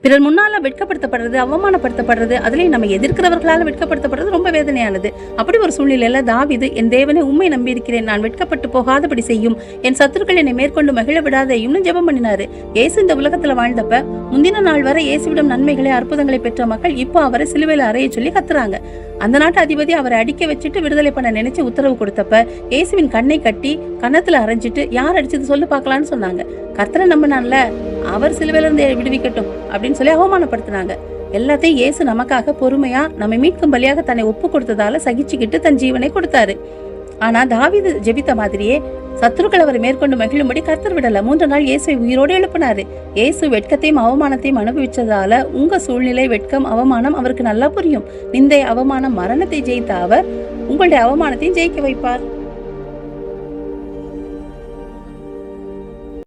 பிறர் முன்னால வெட்கப்படுத்தப்படுறது, அவமானப்படுத்தப்படுறது, அதுலயும் நம்ம எதிர்க்கிறவர்களால வெட்கப்படுத்தப்படுறது ரொம்ப வேதனையானது. அப்படி ஒரு சூழ்நிலையில தாவீது, என் தேவனை உம்மை நம்பியிருக்கிறேன், நான் வெட்கப்பட்டு போகாதபடி செய்யும், என் சத்துருக்கள் என்னை மேற்கொண்டு மகிழ விடாதையும்னு ஜெபம் பண்ணினாரு. இயேசு இந்த உலகத்துல வாழ்ந்தப்ப முந்தின நாள் வரை இயேசுவிடம் நன்மைகளை அற்புதங்களை பெற்ற மக்கள் இப்போ அவரை சிலுவையில அறைய சொல்லி கத்துறாங்க. அந்த நாட்டு அதிபதி அவரை அடிக்க வச்சுட்டு விடுதலை பண்ண நினைச்சு உத்தரவு கொடுத்தப்ப இயேசுவின் கண்ணை கட்டி கன்னத்துல அரைஞ்சிட்டு, யார் அடிச்சது சொல்லு பார்க்கலான்னு சொன்னாங்க. கர்த்தரை நம்பினான்ல, அவர் சிலுவையில இருந்து விடுவிக்கட்டும் அப்படின்னு சொல்லி அவமானப்படுத்தினாங்க. எல்லாத்தையும் இயேசு நமக்காக பொறுமையா நம்மை மீட்கும் பலியாக தன்னை ஒப்பு கொடுத்ததால சகிச்சுக்கிட்டு தன் ஜீவனை கொடுத்தாரு. ஆனா தாவீது ஜெபித்த மாதிரியே சத்துருக்கள் அவரை மேற்கொண்டு மகிழும்படி கர்த்தர் விடல. 3 நாள் இயேசுவை உயிரோடு எழுப்பினாரு. இயேசு வெட்கத்தையும் அவமானத்தையும் அனுபவிச்சதால உங்க சூழ்நிலை, வெட்கம், அவமானம் அவருக்கு நல்லா புரியும். நிந்தை, அவமானம், மரணத்தை ஜெயித்த அவர் உங்களுடைய அவமானத்தையும் ஜெயிக்க வைப்பார்.